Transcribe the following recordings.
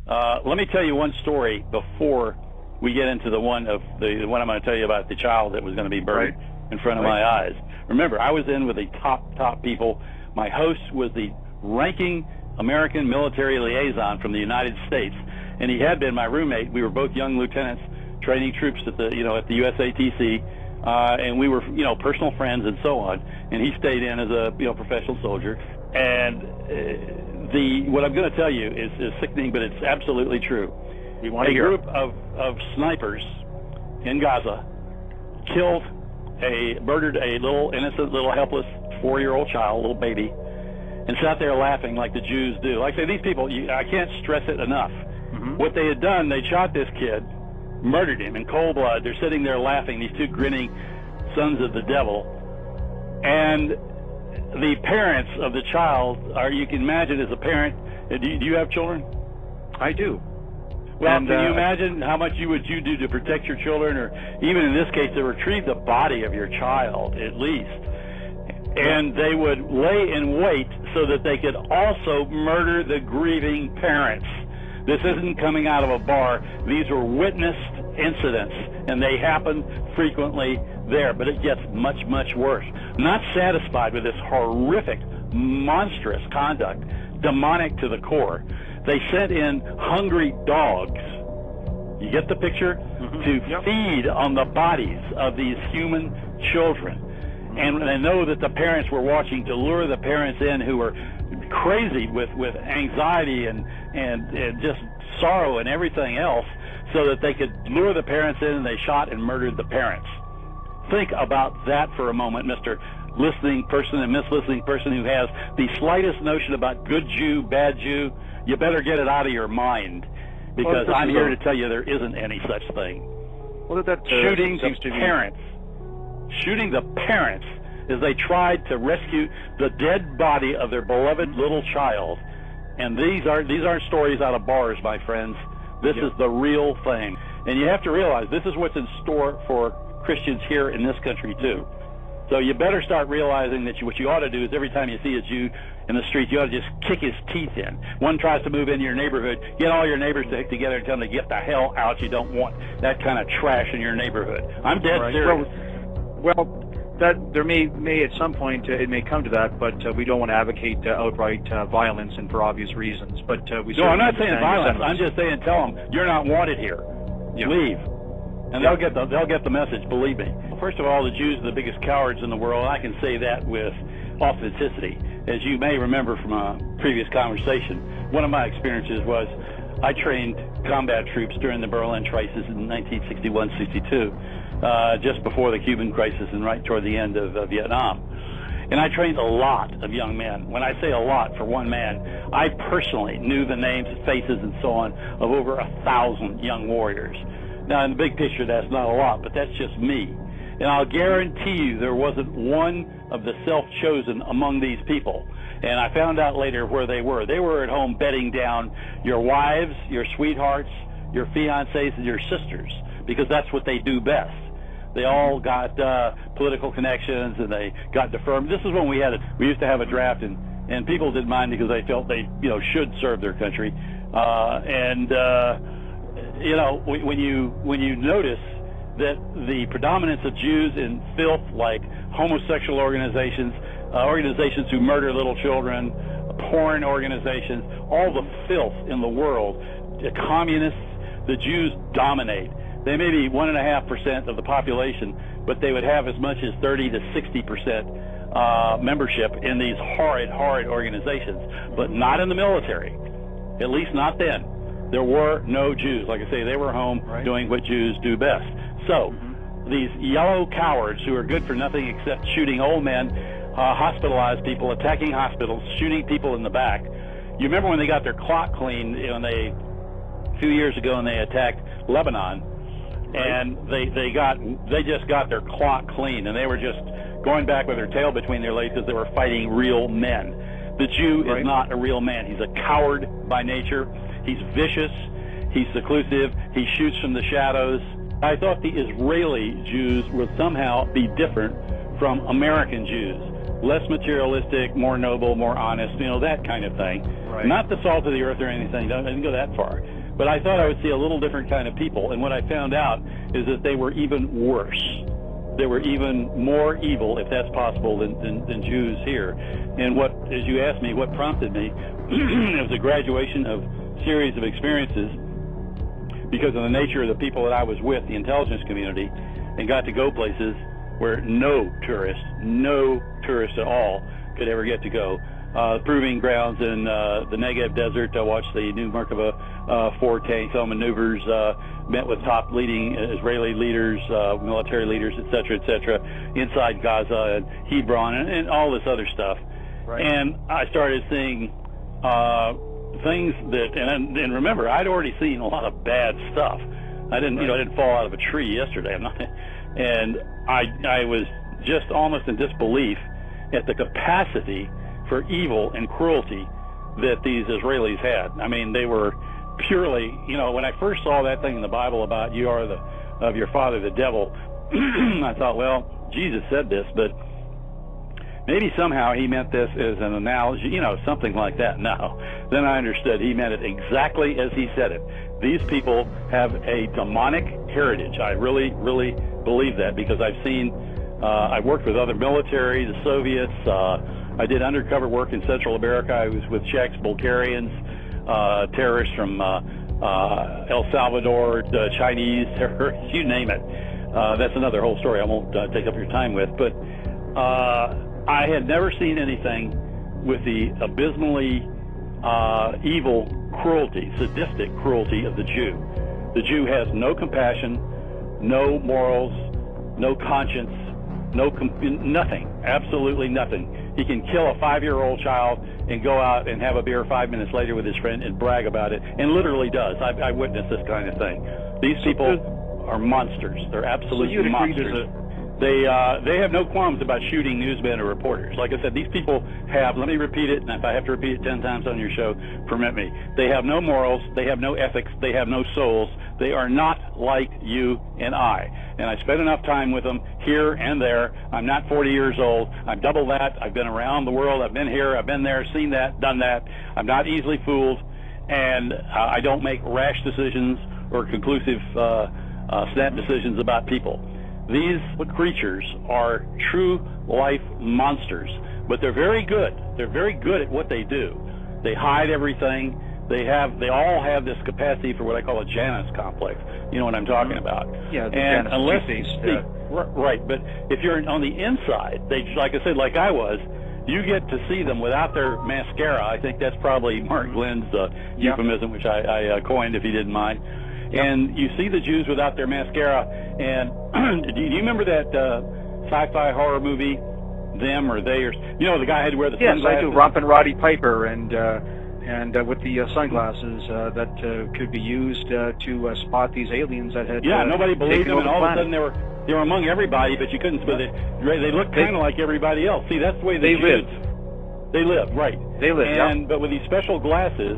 Let me tell you one story before we get into the one I'm going to tell you about the child that was going to be buried in front of my eyes. Remember, I was in with the top people. My host was the ranking American military liaison from the United States, and he had been my roommate. We were both young lieutenants training troops at the USATC, and we were personal friends and so on. And he stayed in as a professional soldier. And what I'm going to tell you is sickening, but it's absolutely true. We want to hear. A group of snipers in Gaza murdered a innocent, helpless 4-year-old child, a little baby, and sat there laughing like the Jews do. Like I say, these people, I can't stress it enough. Mm-hmm. What they had done, they shot this kid, murdered him in cold blood. They're sitting there laughing, these two grinning sons of the devil. And the parents of the child you can imagine as a parent, do you have children? I do. Well, can you imagine how much you do to protect your children, or even in this case, to retrieve the body of your child, at least? And they would lay in wait so that they could also murder the grieving parents. This isn't coming out of a bar. These were witnessed incidents, and they happen frequently there. But it gets much, much worse. Not satisfied with this horrific, monstrous conduct, demonic to the core, they sent in hungry dogs. You get the picture? To feed on the bodies of these human children. And they know that the parents were watching to lure the parents in who were crazy with anxiety and just sorrow and everything else, so that they could lure the parents in, and they shot and murdered the parents. Think about that for a moment, Mr. Listening person and Miss Listening person who has the slightest notion about good Jew, bad Jew. You better get it out of your mind, because I'm here to tell you there isn't any such thing. Shooting the parents as they tried to rescue the dead body of their beloved little child. And these aren't stories out of bars, my friends. This is the real thing. And you have to realize this is what's in store for Christians here in this country too. So you better start realizing that what you ought to do is every time you see a Jew in the street, you ought to just kick his teeth in. One tries to move into your neighborhood, get all your neighbors together and tell them to get the hell out. You don't want that kind of trash in your neighborhood. I'm dead serious. Well, that there may at some point it may come to that, but we don't want to advocate outright violence, and for obvious reasons. But no, I'm not saying violence. I'm just saying tell them you're not wanted here. Leave. And they'll get the message, believe me. First of all, the Jews are the biggest cowards in the world. I can say that with authenticity. As you may remember from a previous conversation, one of my experiences was I trained combat troops during the Berlin crisis in 1961-62, just before the Cuban crisis and right toward the end of Vietnam. And I trained a lot of young men. When I say a lot for one man, I personally knew the names, faces, and so on of over 1,000 young warriors. Now, in the big picture, that's not a lot, but that's just me. And I'll guarantee you there wasn't one of the self-chosen among these people. And I found out later where they were. They were at home bedding down your wives, your sweethearts, your fiancés, and your sisters, because that's what they do best. They all got political connections, and they got deferred. This is when we used to have a draft, and people didn't mind because they felt they should serve their country. When you notice that the predominance of Jews in filth, like homosexual organizations who murder little children, porn organizations, all the filth in the world, the communists, the Jews dominate. They may be 1.5% of the population, but they would have as much as 30 to 60% membership in these horrid organizations, but not in the military, at least not then. There were no Jews. Like I say, they were home doing what Jews do best. So these yellow cowards who are good for nothing except shooting old men, hospitalized people, attacking hospitals, shooting people in the back. You remember when they got their clock cleaned a few years ago, and they attacked Lebanon, and they just got their clock clean, and they were just going back with their tail between their legs because they were fighting real men. The Jew is not a real man. He's a coward by nature. He's vicious. He's seclusive. He shoots from the shadows. I thought the Israeli Jews would somehow be different from American Jews. less materialistic, more noble, more honest, that kind of thing. Right. Not the salt of the earth or anything. I didn't go that far. But I thought I would see a little different kind of people. And what I found out is that they were even worse. They were even more evil, if that's possible, than Jews here. And as you asked me, what prompted me, it was a graduation of series of experiences because of the nature of the people that I was with, the intelligence community, and got to go places where no tourist at all could ever get to go. Proving grounds in the Negev desert. I watched the new Merkava 4 tanks on maneuvers, met with top leading Israeli leaders, military leaders, et cetera, inside Gaza and Hebron and all this other stuff. Right. And I started seeing things that, and remember, I'd already seen a lot of bad stuff. I didn't fall out of a tree yesterday. And I was just almost in disbelief at the capacity for evil and cruelty that these Israelis had. I mean, they were purely, when I first saw that thing in the Bible about you are of your father the devil, I thought, well, Jesus said this, but maybe somehow he meant this as an analogy, something like that. No. Then I understood he meant it exactly as he said it. These people have a demonic heritage. I really, really believe that because I've worked with other military, the Soviets. I did undercover work in Central America. I was with Czechs, Bulgarians, terrorists from El Salvador, Chinese terrorists, you name it. That's another whole story I won't take up your time with. But I had never seen anything with the abysmally evil cruelty, sadistic cruelty of the Jew. The Jew has no compassion, no morals, no conscience, nothing, absolutely nothing. He can kill a 5-year-old child and go out and have a beer 5 minutes later with his friend and brag about it, and literally does. I witnessed this kind of thing. These people are monsters. They're absolute monsters. They have no qualms about shooting newsmen or reporters. Like I said, these people have, let me repeat it, and if I have to repeat it 10 times on your show, permit me. They have no morals, they have no ethics, they have no souls. They are not like you and I. And I spent enough time with them here and there. I'm not 40 years old. I'm double that. I've been around the world. I've been here. I've been there, seen that, done that. I'm not easily fooled. And I don't make rash decisions or conclusive snap decisions about people. These creatures are true life monsters, but they're very good. They're very good at what they do. They hide everything. They all have this capacity for what I call a Janus complex. You know what I'm talking about? Yeah, the and Janus unless two-face, right, but if you're on the inside, they, like I said, like I was, you get to see them without their mascara. I think that's probably Mark Glenn's euphemism, which I coined, if he didn't mind. And you see the Jews without their mascara. And do you remember that sci-fi horror movie, Them or They, or the guy had to wear the sunglasses? Yes, I do. Rompin' Roddy Piper, and with the sunglasses that could be used to spot these aliens that had nobody believed them, and all the of a sudden they were among everybody, but you couldn't. But they looked kind of like everybody else. See, that's the way they lived. They lived, right? They lived. But with these special glasses,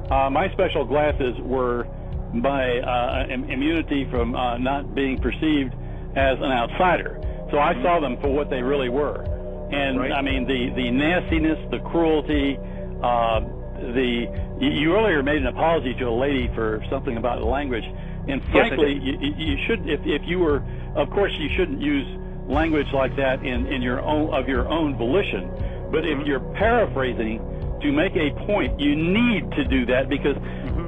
my special glasses were my immunity from not being perceived as an outsider. So I saw them for what they really were. And I mean, the nastiness, the cruelty, you earlier made an apology to a lady for something about the language. And frankly, you should, if you were, of course, you shouldn't use language like that in your own volition. But if you're paraphrasing to make a point, you need to do that because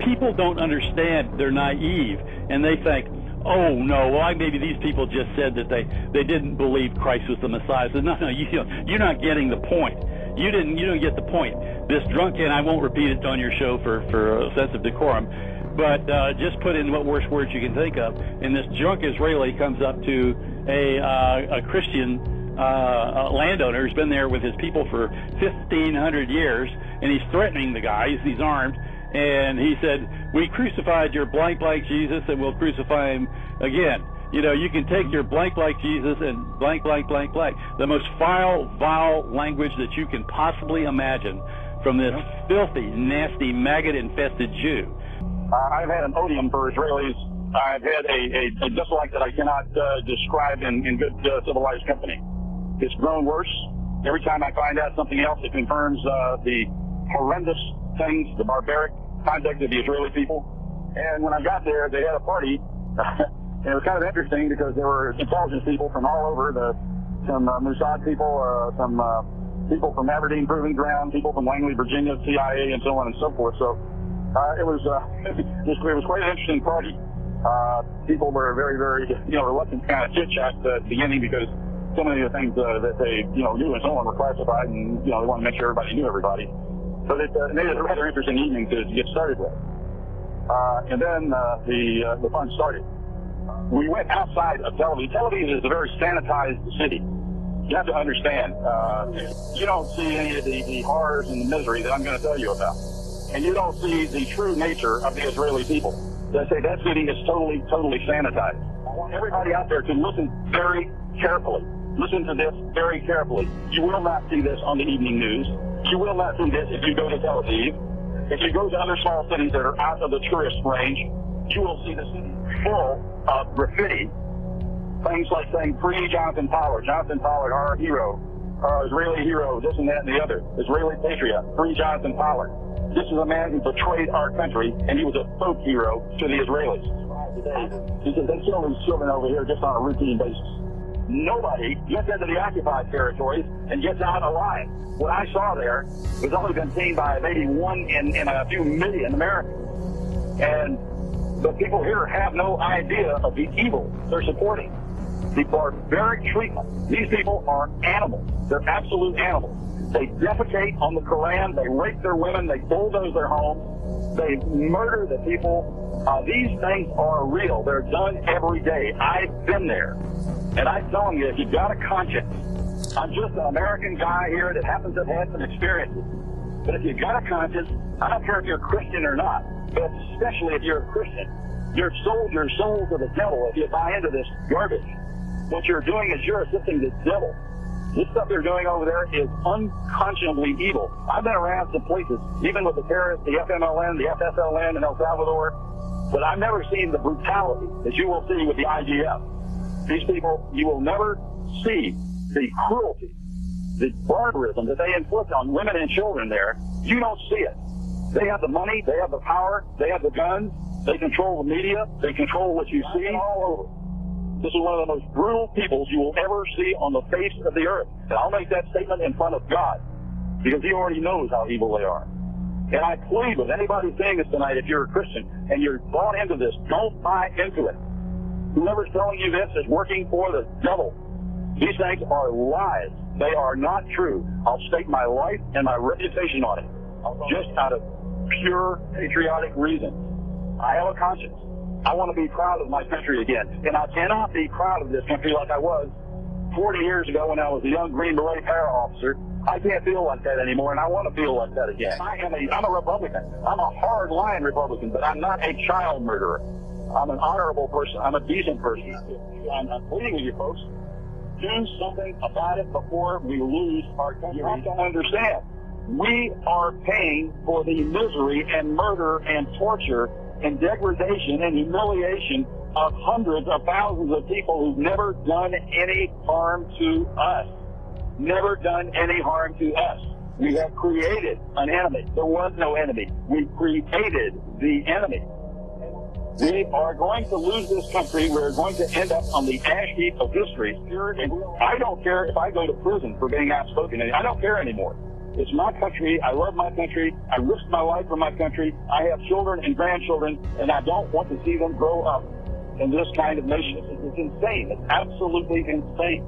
people don't understand. They're naive, and they think, oh no, well maybe these people just said that they didn't believe Christ was the Messiah. So no, you're not getting the point. You don't get the point. This drunken, I won't repeat it on your show for a sense of decorum, but just put in what worst words you can think of. And this drunk Israeli comes up to a Christian landowner who's been there with his people for 1,500 years, and he's threatening the guy. He's armed. And he said, we crucified your blank Jesus, and we'll crucify him again. You can take your blank Jesus and blank. The most vile language that you can possibly imagine from this filthy, nasty, maggot-infested Jew. I've had an odium for Israelis. I've had a dislike that I cannot describe in good civilized company. It's grown worse. Every time I find out something else, it confirms the horrendous things, the barbaric conduct of the Israeli people. And when I got there, they had a party. And it was kind of interesting because there were intelligence people from all over, some Mossad people, some people from Aberdeen Proving Ground, people from Langley, Virginia, CIA, and so on and so forth. So it was quite an interesting party. People were very, very, reluctant to kind of chit-chat at the beginning because so many of the things that they, knew and so on were classified, and, they wanted to make sure everybody knew everybody. So it made it a rather interesting evening to get started with. And then the fun started. We went outside of Tel Aviv. Tel Aviv is a very sanitized city. You have to understand, you don't see any of the horrors and the misery that I'm going to tell you about. And you don't see the true nature of the Israeli people. They say that city is totally, totally sanitized. I want everybody out there to listen very carefully. Listen to this very carefully. You will not see this on the evening news. You will not see this if you go to Tel Aviv. If you go to other small cities that are out of the tourist range, you will see the city full of graffiti. Things like saying, free Jonathan Pollard, our hero, our Israeli hero, this and that and the other, Israeli patriot, free Jonathan Pollard. This is a man who betrayed our country, and he was a folk hero to the Israelis. He said, they kill these children over here just on a routine basis. Nobody gets into the occupied territories and gets out alive. What I saw there was only been seen by maybe one in a few million Americans. And the people here have no idea of the evil they're supporting. The barbaric treatment. These people are animals. They're absolute animals. They defecate on the Quran. They rape their women. They bulldoze their homes. They murder the people. These things are real. They're done every day. I've been there. And I'm telling you, if you've got a conscience, I'm just an American guy here that happens to have had some experiences. But if you've got a conscience, I don't care if you're a Christian or not, but especially if you're a Christian, you're sold your soul to the devil if you buy into this garbage. What you're doing is you're assisting the devil. This stuff they're doing over there is unconscionably evil. I've been around some places, even with the terrorists, the FMLN, the FSLN in El Salvador, but I've never seen the brutality that you will see with the IGF. These people, you will never see the cruelty, the barbarism that they inflict on women and children there. You don't see it. They have the money, they have the power, they have the guns, they control the media, they control what you see all over. This is one of the most brutal peoples you will ever see on the face of the earth. And I'll make that statement in front of God, because he already knows how evil they are. And I plead with anybody saying this tonight, if you're a Christian and you're bought into this, don't buy into it. Whoever's telling you this is working for the devil. These things are lies. They are not true. I'll stake my life and my reputation on it, just out of pure patriotic reasons. I have a conscience. I want to be proud of my country again. And I cannot be proud of this country like I was 40 years ago when I was a young Green Beret para officer. I can't feel like that anymore, and I want to feel like that again. I'm a Republican. I'm a hard-line Republican, but I'm not a child murderer. I'm an honorable person. I'm a decent person. I'm pleading with you folks. Do something about it before we lose our country. You have to understand, we are paying for the misery and murder and torture and degradation and humiliation of hundreds of thousands of people who've never done any harm to us. Never done any harm to us. We have created an enemy. There was no enemy. We created the enemy. We are going to lose this country. We're going to end up on the ash heap of history. And I don't care if I go to prison for being outspoken. I don't care anymore. It's my country. I love my country. I risk my life for my country. I have children and grandchildren, and I don't want to see them grow up in this kind of nation. It's insane. It's absolutely insane.